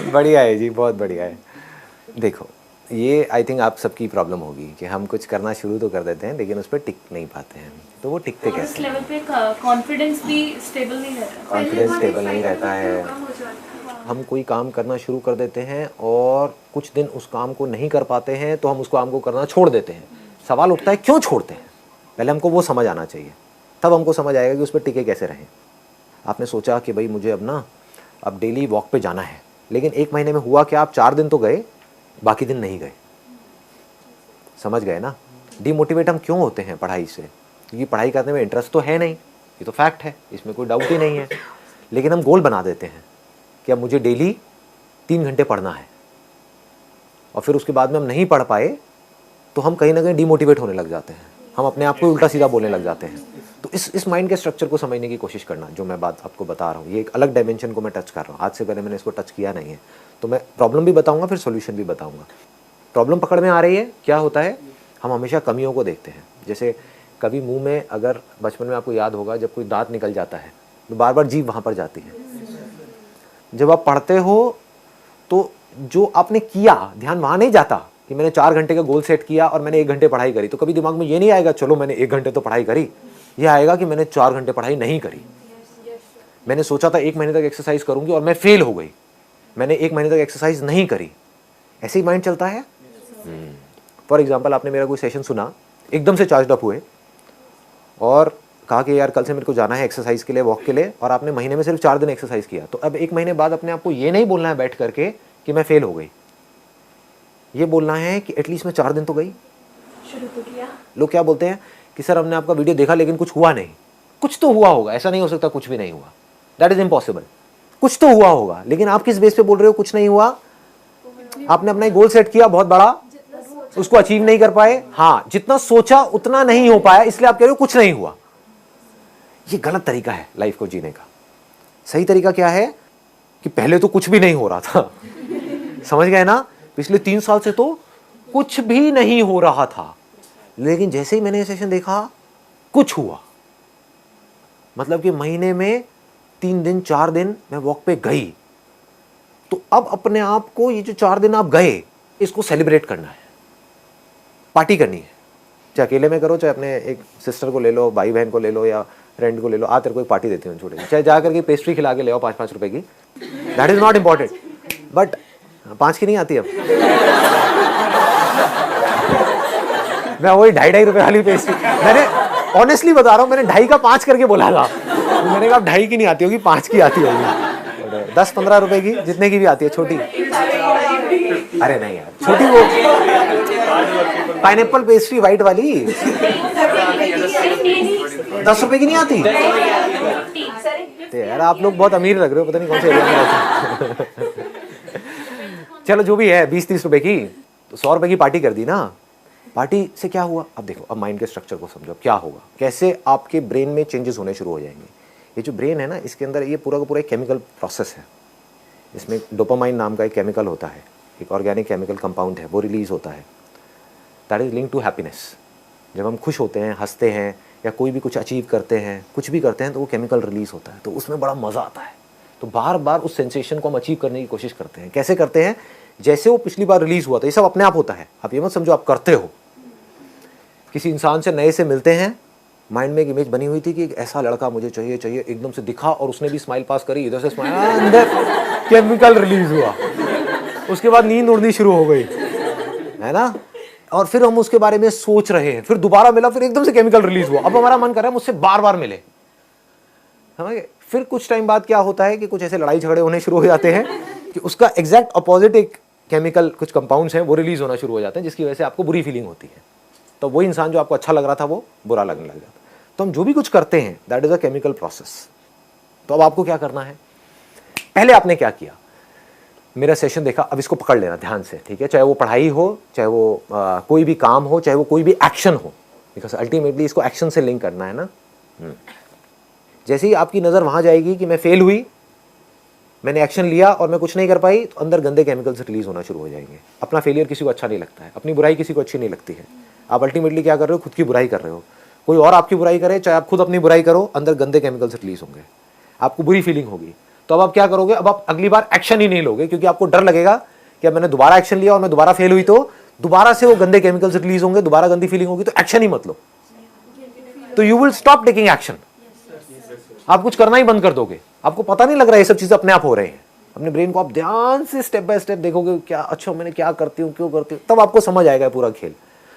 बढ़िया है जी, बहुत बढ़िया है। देखो, ये आई थिंक आप सबकी प्रॉब्लम होगी कि हम कुछ करना शुरू तो कर देते हैं लेकिन उस पर टिक नहीं पाते हैं। तो वो टिकते कैसे? इस लेवल पे कॉन्फिडेंस भी स्टेबल नहीं रहता। कॉन्फिडेंस स्टेबल नहीं रहता है। हम कोई काम करना शुरू कर देते हैं और कुछ दिन उस काम को नहीं कर पाते हैं तो हम उस काम को करना छोड़ देते हैं। सवाल उठता है क्यों छोड़ते हैं? पहले हमको वो समझ आना चाहिए, तब हमको समझ आएगा कि उस पर टिके कैसे रहें। आपने सोचा कि भाई मुझे अब डेली वॉक पे जाना है, लेकिन 1 महीने में हुआ क्या? आप 4 दिन तो गए, बाकी दिन नहीं गए। समझ गए ना? डिमोटिवेट हम क्यों होते हैं पढ़ाई से? क्योंकि पढ़ाई करने में इंटरेस्ट तो है नहीं, ये तो फैक्ट है, इसमें कोई डाउट ही नहीं है। लेकिन हम गोल बना देते हैं कि अब मुझे डेली 3 घंटे पढ़ना है, और फिर उसके बाद में हम नहीं पढ़ पाए तो हम कहीं ना कहीं डिमोटिवेट होने लग जाते हैं, हम अपने आप को उल्टा सीधा बोलने लग जाते हैं। तो इस माइंड के स्ट्रक्चर को समझने की कोशिश करना, जो मैं बात आपको बता रहा हूँ, ये एक अलग डायमेंशन को मैं टच कर रहा हूँ। आज से पहले मैंने इसको टच किया नहीं है, तो मैं प्रॉब्लम भी बताऊँगा, फिर सोल्यूशन भी बताऊँगा। प्रॉब्लम पकड़ में आ रही है? क्या होता है, हम हमेशा कमियों को देखते हैं। जैसे कभी मुंह में, अगर बचपन में आपको याद होगा, जब कोई दांत निकल जाता है तो बार बार जीभ वहाँ पर जाती है। जब आप पढ़ते हो तो जो आपने किया, ध्यान वहाँ नहीं जाता कि मैंने 4 घंटे का गोल सेट किया और मैंने 1 घंटे पढ़ाई करी। तो कभी दिमाग में ये नहीं आएगा चलो मैंने 1 घंटे तो पढ़ाई करी, ये आएगा कि मैंने 4 घंटे पढ़ाई नहीं करी। मैंने सोचा था 1 महीने तक एक्सरसाइज करूंगी और मैं फेल हो गई, मैंने 1 महीने तक एक्सरसाइज नहीं करी। ऐसे ही माइंड चलता है। फॉर एग्जाम्पल, आपने मेरा कोई सेशन सुना, एकदम से चार्ज अप हुए और कहा कि यार कल से मेरे को जाना है एक्सरसाइज के लिए, वॉक के लिए, और आपने महीने में सिर्फ 4 दिन एक्सरसाइज किया। तो अब 1 महीने बाद अपने आप को ये नहीं बोलना है बैठ करके कि मैं फेल हो गई, ये बोलना है कि एटलीस्ट मैं 4 दिन तो गई, शुरू तो किया। लोग क्या बोलते हैं कि सर हमने आपका वीडियो देखा लेकिन कुछ हुआ नहीं। कुछ तो हुआ होगा, ऐसा नहीं हो सकता कुछ भी नहीं हुआ, दैट इज इम्पॉसिबल। कुछ तो हुआ होगा, लेकिन आप किस बेस पे बोल रहे हो कुछ नहीं हुआ? आपने अपना गोल सेट किया बहुत बड़ा, उसको अचीव नहीं कर पाए। हाँ, जितना सोचा उतना नहीं हो पाया, इसलिए आप कह रहे हो कुछ नहीं हुआ। ये गलत तरीका है लाइफ को जीने का। सही तरीका क्या है कि पहले तो कुछ भी नहीं हो रहा था समझ गए ना? पिछले 3 साल से तो कुछ भी नहीं हो रहा था, लेकिन जैसे ही मैंने ये सेशन देखा कुछ हुआ। मतलब कि महीने में 3 दिन 4 दिन मैं वॉक पे गई, तो अब अपने आप को ये जो 4 दिन आप गए, इसको सेलिब्रेट करना है, पार्टी करनी है। चाहे अकेले में करो, चाहे अपने एक सिस्टर को ले लो, भाई बहन को ले लो, या फ्रेंड को ले लो, आ तेरे को एक पार्टी देती हूँ छोटी, चाहे जा करके पेस्ट्री खिला के ले आओ 5-5 रुपए की, that is not important. But 5 की नहीं आती अब मैं वही 2.5 रुपए वाली पेस्ट्री, मैंने ऑनेस्टली बता रहा हूँ, मैंने 2.5 का 5 करके बोला था, तो मैंने कहा 2.5 की नहीं आती होगी, 5 की आती होगी, 10-15 रुपए की, जितने की भी आती है छोटी। अरे नहीं यार, छोटी वो पाइनएप्पल पेस्ट्री व्हाइट वाली 10 रुपए की नहीं आती। तो यार आप लोग बहुत अमीर लग रहे हो, पता नहीं कौन से एरिया में रहते हैं चलो जो भी है 20-30 रुपए की, तो 100 रुपए की पार्टी कर दी ना। पार्टी से क्या हुआ? अब देखो, अब माइंड के स्ट्रक्चर को समझो, क्या होगा, कैसे आपके ब्रेन में चेंजेस होने शुरू हो जाएंगे। ये जो ब्रेन है ना, इसके अंदर ये पूरा का पूरा एक केमिकल प्रोसेस है। इसमें डोपामाइन नाम का एक केमिकल होता है, एक ऑर्गेनिक केमिकल कंपाउंड है, वो रिलीज होता है, that is link to happiness. जब हम खुश होते हैं, हंसते हैं, या कोई भी कुछ अचीव करते हैं, कुछ भी करते हैं, तो वो केमिकल रिलीज होता है, तो उसमें बड़ा मज़ा आता है। तो बार बार उस सेंसेशन को हम अचीव करने की कोशिश करते हैं। कैसे करते हैं? जैसे वो पिछली बार रिलीज हुआ था, ये सब अपने आप होता है, आप ये मत समझो आप करते हो। किसी इंसान से नए से मिलते हैं, माइंड में एक इमेज बनी हुई थी कि एक ऐसा लड़का मुझे चाहिए, एकदम से दिखा और उसने भी स्माइल पास करी, इधर से स्माइल, अंदर केमिकल रिलीज हुआ, उसके बाद नींद उड़नी शुरू हो गई, है ना? और फिर हम उसके बारे में सोच रहे हैं, फिर दोबारा मिला, फिर एकदम से केमिकल रिलीज हुआ, अब हमारा मन कर रहा है मुझसे बार बार मिले, समझ गए? फिर कुछ टाइम बाद क्या होता है कि कुछ ऐसे लड़ाई झगड़े होने शुरू हो जाते हैं कि उसका एग्जैक्ट अपोजिट एक केमिकल, कुछ कंपाउंड्स हैं, वो रिलीज होना शुरू हो जाते हैं, जिसकी वजह से आपको बुरी फीलिंग होती है। तो वही इंसान जो आपको अच्छा लग रहा था वो बुरा लगने लग जाता है। तो हम जो भी कुछ करते हैं, that is a chemical process. तो अब आपको क्या करना है? पहले आपने क्या किया, मेरा सेशन देखा, अब इसको पकड़ लेना ध्यान से, ठीक है? चाहे वो पढ़ाई हो, चाहे वो कोई भी काम हो, चाहे वो कोई भी एक्शन हो, बिकॉज अल्टीमेटली इसको एक्शन से लिंक करना है ना। जैसे ही आपकी नज़र वहाँ जाएगी कि मैं फेल हुई, मैंने एक्शन लिया और मैं कुछ नहीं कर पाई, तो अंदर गंदे केमिकल्स रिलीज होना शुरू हो जाएंगे। अपना फेलियर किसी को अच्छा नहीं लगता है, अपनी बुराई किसी को अच्छी नहीं लगती है। आप अल्टीमेटली क्या कर रहे हो? खुद की बुराई कर रहे हो। कोई और आपकी बुराई करे, चाहे आप खुद अपनी बुराई करो, अंदर गंदे केमिकल्स रिलीज होंगे, आपको बुरी फीलिंग होगी। तो अब आप क्या करोगे, अब आप अगली बार एक्शन ही नहीं लोगे, क्योंकि आपको डर लगेगा कि अब मैंने दोबारा एक्शन लिया और मैं दोबारा फेल हुई तो दोबारा से वो गंदे केमिकल्स रिलीज होंगे, दोबारा गंदी फीलिंग होगी, तो एक्शन ही मत लो। तो you will stop taking action. आप कुछ करना ही बंद कर दोगे, आपको पता नहीं लग रहा है ये सब चीजें अपने आप हो रहे हैं। अपने ब्रेन को आप ध्यान से स्टेप बाय स्टेप देखोगे, क्या अच्छा मैंने क्या करती हूँ, क्यों करती हूँ, तब आपको समझ आएगा पूरा खेल।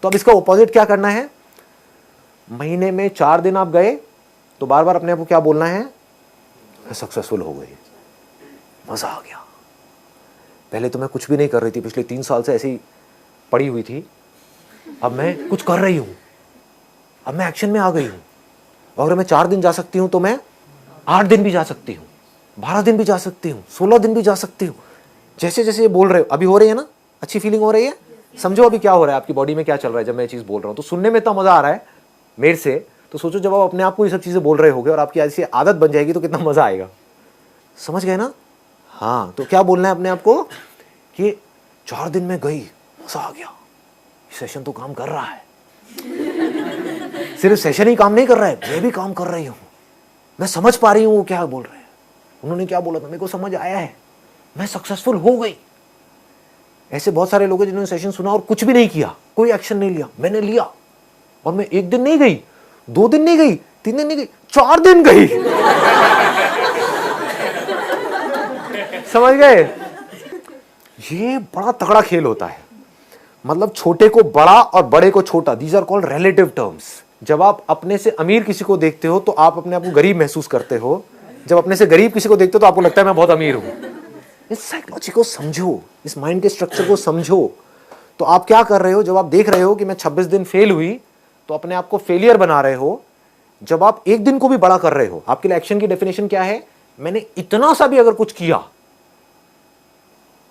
तो अब इसका ऑपोजिट क्या करना है, महीने में 4 दिन आप गए तो बार बार अपने आप को क्या बोलना है, सक्सेसफुल हो गई, मजा आ गया। पहले तो मैं कुछ भी नहीं कर रही थी, पिछले 3 साल से ऐसी पड़ी हुई थी, अब मैं कुछ कर रही हूं, अब मैं एक्शन में आ गई हूं। और अगर मैं 4 दिन जा सकती हूं तो मैं 8 दिन भी जा सकती हूं, 12 दिन भी जा सकती हूं, 16 दिन भी जा सकती हूं। जैसे जैसे ये बोल रहे हो, अभी हो रही है ना, अच्छी फीलिंग हो रही है। समझो अभी क्या हो रहा है, आपकी बॉडी में क्या चल रहा है जब मैं ये चीज बोल रहा हूं। तो सुनने में इतना मजा आ रहा है मेरे से, तो सोचो जब आप अपने आप को ये सब चीजें बोल रहे होगे और आपकी ऐसी आदत बन जाएगी तो कितना मजा आएगा। समझ गए ना? हाँ, तो क्या बोलना है अपने आप को कि 4 दिन में गई, मजा आ गया, सेशन तो काम कर रहा है। सिर्फ सेशन ही काम नहीं कर रहा है, मैं भी काम कर रही हूं, मैं समझ पा रही हूं वो क्या बोल रहे हैं, उन्होंने क्या बोला था मेरे को समझ आया है, मैं सक्सेसफुल हो गई। ऐसे बहुत सारे लोग हैं जिन्होंने सेशन सुना और कुछ भी नहीं किया, कोई एक्शन नहीं लिया। मैंने लिया और मैं 1 दिन नहीं गई, 2 दिन नहीं गई, 3 दिन नहीं गई, 4 दिन गई। समझ गए? ये बड़ा तगड़ा खेल होता है। मतलब छोटे को बड़ा और बड़े को छोटा, these are called relative terms. जब आप अपने से अमीर किसी को देखते हो तो आप अपने आप को गरीब महसूस करते हो, जब अपने से गरीब किसी को देखते हो तो आपको लगता है मैं बहुत अमीर हूं। इस साइकोलॉजी को समझो, इस माइंड के स्ट्रक्चर को समझो। तो आप क्या कर रहे हो, जब आप देख रहे हो कि मैं 26 दिन फेल हुई तो अपने आप को फेलियर बना रहे हो। जब आप 1 दिन को भी बड़ा कर रहे हो, आपके लिए एक्शन की डेफिनेशन क्या है, मैंने इतना सा भी अगर कुछ किया,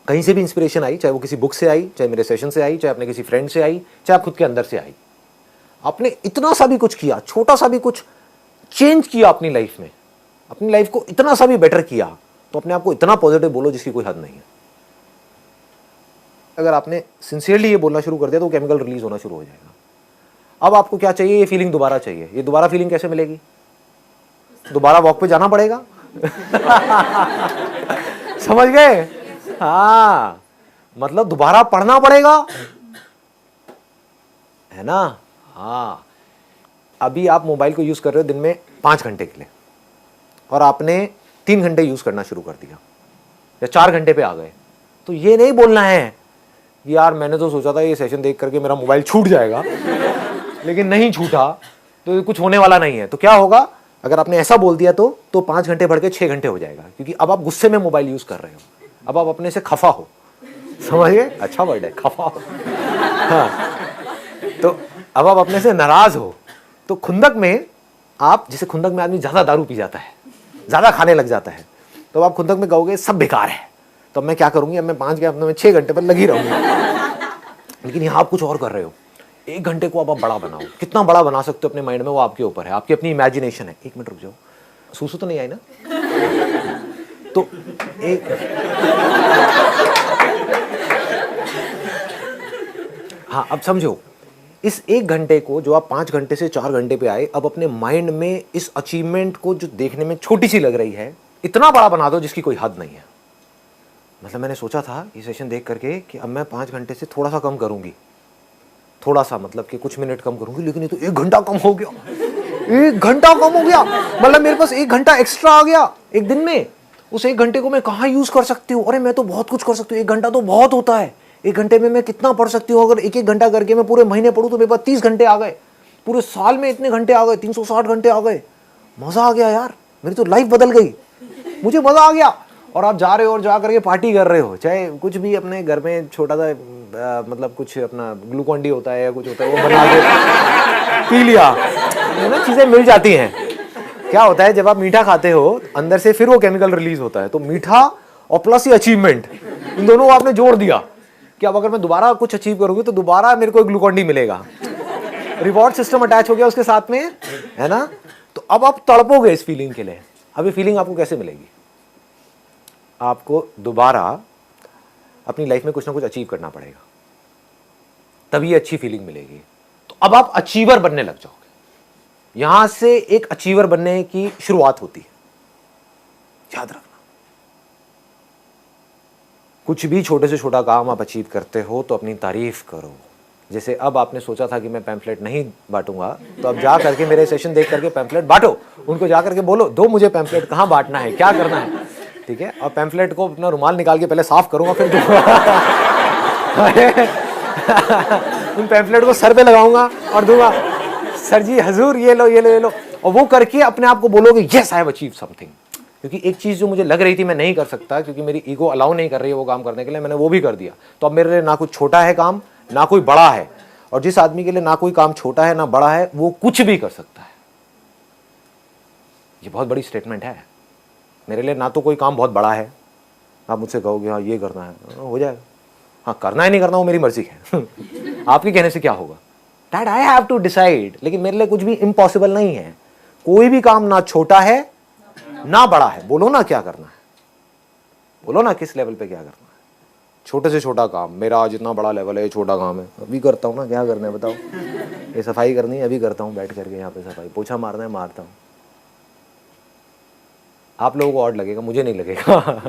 कहीं से भी इंस्पिरेशन आई, चाहे वो किसी बुक से आई, चाहे मेरे सेशन से आई, चाहे अपने किसी फ्रेंड से आई, चाहे आप खुद के अंदर से आई, आपने इतना सा भी कुछ किया, छोटा सा भी कुछ चेंज किया अपनी लाइफ में, अपनी लाइफ को इतना सा भी बेटर किया, तो अपने आप को इतना पॉजिटिव बोलो जिसकी कोई हद नहीं है। अगर आपने सिंसियरली ये बोलना शुरू कर दिया तो केमिकल रिलीज होना शुरू हो जाएगा। अब आपको क्या चाहिए, ये फीलिंग दोबारा चाहिए। ये दोबारा फीलिंग कैसे मिलेगी, दोबारा वॉक पे जाना पड़ेगा। समझ गए? हाँ, मतलब दोबारा पढ़ना पड़ेगा, है ना? हाँ, अभी आप मोबाइल को यूज कर रहे हो दिन में 5 घंटे के लिए और आपने 3 घंटे यूज करना शुरू कर दिया या 4 घंटे पे आ गए, तो ये नहीं बोलना है कि यार मैंने तो सोचा था ये सेशन देख करके मेरा मोबाइल छूट जाएगा, लेकिन नहीं छूटा, तो कुछ होने वाला नहीं है। तो क्या होगा, अगर आपने ऐसा बोल दिया तो 5 घंटे बढ़ के 6 घंटे हो जाएगा, क्योंकि अब आप गुस्से में मोबाइल यूज कर रहे हो, अब आप अपने से खफा हो। समझ गए? अच्छा वर्ड है, खफा हो। हाँ, तो अब आप अपने से नाराज हो। तो खुंदक में आप, जैसे खुंदक में आदमी ज्यादा दारू पी जाता है, ज्यादा खाने लग जाता है, तो आप खुंदक में कहोगे सब बेकार है, तो मैं क्या करूंगी, अब मैं 5 के अपने में 6 घंटे पर लगी रहूंगी। लेकिन यहां आप कुछ और कर रहे हो, 1 घंटे को अब आप बड़ा बनाओ। कितना बड़ा बना सकते हो अपने माइंड में, वो आपके ऊपर है, आपकी अपनी इमेजिनेशन है। 1 मिनट रुक जाओ, सूसू तो नहीं आई ना? तो एक हाँ, अब समझो, इस 1 घंटे को जो आप 5 घंटे से 4 घंटे पे आए, अब अपने माइंड में इस अचीवमेंट को जो देखने में छोटी सी लग रही है, इतना बड़ा बना दो जिसकी कोई हद नहीं है। मतलब मैंने सोचा था ये सेशन देख करके कि अब मैं 5 घंटे से थोड़ा सा कम करूंगी, थोड़ा सा मतलब कि कुछ मिनट कम करूंगी, लेकिन ये तो 1 घंटा कम हो गया। 1 घंटा कम हो गया, मतलब मेरे पास 1 घंटा एक्स्ट्रा आ गया एक दिन में। उस 1 घंटे को मैं कहाँ यूज कर सकती हूँ? अरे मैं तो बहुत कुछ कर सकती हूँ, 1 घंटा तो बहुत होता है। 1 घंटे में मैं कितना पढ़ सकती हूँ? अगर 1-1 घंटा करके मैं पूरे महीने पढ़ूँ तो मेरे पास 30 घंटे आ गए, पूरे साल में इतने घंटे आ गए, 360 घंटे आ गए। मजा आ गया यार, मेरी तो लाइफ बदल गई, मुझे मजा आ गया। और आप जा रहे हो और जा करके पार्टी कर रहे हो, चाहे कुछ भी अपने घर में छोटा सा मतलब कुछ अपना ग्लूकॉन डी होता है या कुछ होता है, वो बना के पी लिया, है ना? चीजें मिल जाती हैं। क्या होता है, जब आप मीठा खाते हो अंदर से फिर वो केमिकल रिलीज होता है, तो मीठा और प्लस ये अचीवमेंट, इन दोनों को आपने जोड़ दिया कि अब अगर मैं दोबारा कुछ अचीव करूंगी तो दोबारा मेरे को ग्लूकॉन डी मिलेगा। रिवॉर्ड सिस्टम अटैच हो गया उसके साथ में, है ना? तो अब आप तड़पोगे इस फीलिंग के लिए। अब ये फीलिंग आपको कैसे मिलेगी? आपको दोबारा अपनी लाइफ में कुछ ना कुछ अचीव करना पड़ेगा, तभी अच्छी फीलिंग मिलेगी। तो अब आप अचीवर बनने लग जाओगे। यहां से एक अचीवर बनने की शुरुआत होती है, याद रखना। कुछ भी छोटे से छोटा काम आप अचीव करते हो तो अपनी तारीफ करो। जैसे अब आपने सोचा था कि मैं पैम्फलेट नहीं बांटूंगा, तो अब जा करके मेरे सेशन देख करके पैम्फलेट बांटो। उनको जा करके बोलो, दो मुझे पैम्फलेट, कहाँ बांटना है, क्या करना है, ठीक है। और पैम्फलेट को अपना रुमाल निकाल के पहले साफ करूंगा, फिर उन पैम्फलेट को सर पे लगाऊंगा और दूंगा, सर जी हजूर ये लो ये लो ये लो। और वो करके अपने आप को बोलोगे yes I have achieve something. क्योंकि एक चीज़ जो मुझे लग रही थी मैं नहीं कर सकता, क्योंकि मेरी ईगो अलाउ नहीं कर रही है वो काम करने के लिए, मैंने वो भी कर दिया। तो अब मेरे लिए ना कुछ छोटा है काम, ना कोई बड़ा है। और जिस आदमी के लिए ना कोई काम छोटा है ना बड़ा है, वो कुछ भी कर सकता है। ये बहुत बड़ी स्टेटमेंट है। मेरे लिए ना तो कोई काम बहुत बड़ा है, आप मुझसे कहोगे हाँ ये करना है, हो जाएगा। हाँ करना है नहीं करना वो मेरी मर्जी है। आपके कहने से क्या होगा, that I have to decide. लेकिन मेरे लिए कुछ भी इम्पॉसिबल नहीं है। कोई भी काम ना छोटा है ना बड़ा है। बोलो ना क्या करना है, बोलो ना किस लेवल पे क्या करना है। छोटे से छोटा काम, मेरा आज इतना बड़ा लेवल है, ये छोटा काम है, अभी करता हूँ ना, क्या करना है बताओ। ये सफाई करनी है, अभी करता हूँ बैठ करके यहाँ पे सफाई, पोछा मारना है मारता हूँ। आप लोगों को ऑड लगेगा, मुझे नहीं लगेगा।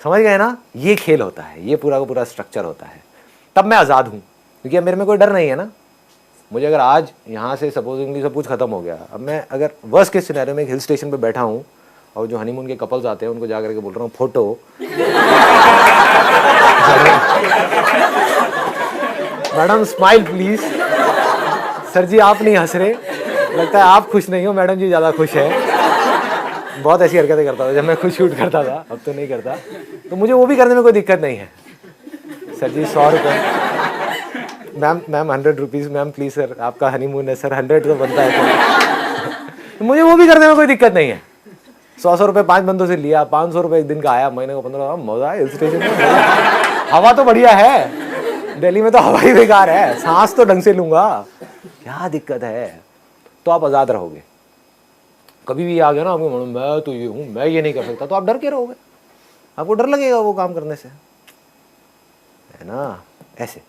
समझ गए ना, ये खेल होता है, ये पूरा का पूरा स्ट्रक्चर होता है। तब मैं आज़ाद हूँ, क्योंकि अब मेरे में कोई डर नहीं है ना। मुझे अगर आज यहाँ से सपोजिंगली सब कुछ खत्म हो गया, अब मैं अगर वर्स्ट केस सिनेरियो में एक हिल स्टेशन पे बैठा हूँ और जो हनीमून के कपल्स आते हैं उनको जा करके बोल रहा हूँ photo, madam smile please. Sir ji आप नहीं हंस रहे, लगता है आप खुश नहीं हो, मैडम जी ज़्यादा खुश है। बहुत ऐसी हरकतें करता था जब मैं खुद शूट करता था, अब तो नहीं करता। तो मुझे वो भी करने में कोई दिक्कत नहीं है। सर जी 100 रुपये, ma'am 100 rupees, ma'am please sir आपका हनीमून है सर, 100 तो बनता है। तो मुझे वो भी करने में कोई दिक्कत नहीं है। 100 रुपये 5 बंदों से लिया, 500 रुपये एक दिन का आया, महीने को 15। मज़ा है हिल स्टेशन में, हवा तो बढ़िया है। दिल्ली में तो हवा ही बेकार है, सांस तो ढंग से लूंगा, क्या दिक्कत है। तो आप आज़ाद रहोगे। कभी भी आ गया ना आपको मैं तो ये हूँ, मैं ये नहीं कर सकता, तो आप डर के रहोगे, आपको डर लगेगा वो काम करने से, है ना। ऐसे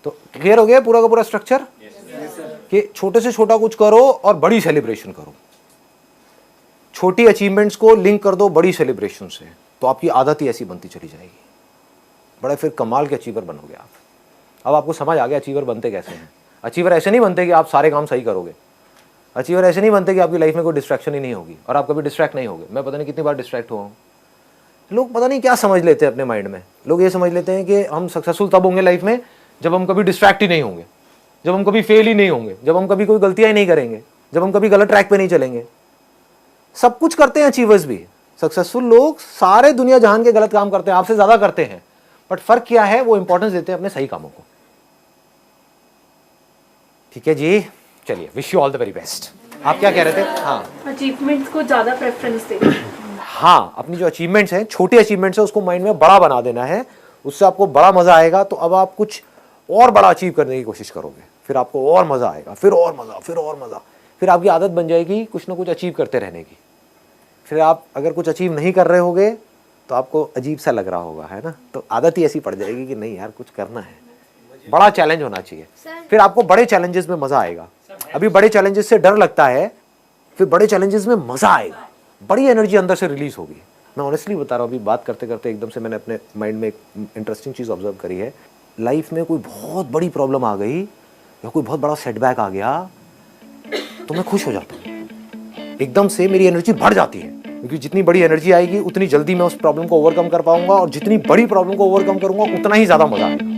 तो क्लियर हो गया पूरा का पूरा स्ट्रक्चर कि छोटे से छोटा कुछ करो और बड़ी सेलिब्रेशन करो। छोटी अचीवमेंट्स को लिंक कर दो बड़ी सेलिब्रेशन से, तो आपकी आदत ही ऐसी बनती चली जाएगी। बड़े फिर कमाल के अचीवर बनोगे आप। अब आपको समझ आ गया अचीवर बनते कैसे हैं। अचीवर ऐसे नहीं बनते कि आप सारे काम सही करोगे। अचीवर ऐसे नहीं बनते कि आपकी लाइफ में कोई डिस्ट्रैक्शन ही नहीं होगी और आप कभी डिस्ट्रैक्ट नहीं होगे। मैं पता नहीं कितनी बार डिस्ट्रैक्ट हुआ हूँ। लोग पता नहीं क्या समझ लेते हैं अपने माइंड में। लोग ये समझ लेते हैं कि हम सक्सेसफुल तब होंगे लाइफ में जब हम कभी डिस्ट्रैक्ट ही नहीं होंगे, जब हम कभी फेल ही नहीं होंगे, जब हम कभी कोई गलतियां ही नहीं करेंगे, जब हम कभी गलत ट्रैक पे नहीं चलेंगे। सब कुछ करते हैं अचीवर्स भी। सक्सेसफुल लोग सारे दुनिया जहान के गलत काम करते हैं, आपसे ज्यादा करते हैं, बट फर्क क्या है, वो इंपॉर्टेंस देते हैं अपने सही कामों को। ठीक है जी, चलिए, wish you all the very best. आप क्या कह रहे थे? हाँ, अचीवमेंट्स को ज्यादा प्रेफरेंस दे। हाँ, अपनी जो अचीवमेंट्स हैं, छोटी अचीवमेंट्स है, उसको माइंड में बड़ा बना देना है। उससे आपको बड़ा मजा आएगा। तो अब आप कुछ और बड़ा अचीव करने की कोशिश करोगे, फिर आपको और मजा आएगा, फिर और मजा, फिर और मजा, फिर आपकी आदत बन जाएगी कुछ ना कुछ अचीव करते रहने की। फिर आप अगर कुछ अचीव नहीं कर रहे होगे तो आपको अजीब सा लग रहा होगा, है ना। तो आदत ही ऐसी पड़ जाएगी कि नहीं यार कुछ करना है, बड़ा चैलेंज होना चाहिए। फिर आपको बड़े चैलेंजेस में मजा आएगा। अभी बड़े चैलेंजेस से डर लगता है, फिर बड़े चैलेंजेस में मजा आएगा, बड़ी एनर्जी अंदर से रिलीज होगी। मैं ऑनेस्टली बता रहा हूँ, अभी बात करते करते एकदम से मैंने अपने माइंड में एक इंटरेस्टिंग चीज़ ऑब्जर्व करी है। लाइफ में कोई बहुत बड़ी प्रॉब्लम आ गई या कोई बहुत बड़ा सेटबैक आ गया तो मैं खुश हो जाता हूँ। एकदम से मेरी एनर्जी बढ़ जाती है, क्योंकि जितनी बड़ी एनर्जी आएगी उतनी जल्दी मैं उस प्रॉब्लम को ओवरकम कर पाऊंगा, और जितनी बड़ी प्रॉब्लम को ओवरकम करूंगा उतना ही ज़्यादा मजा आएगा।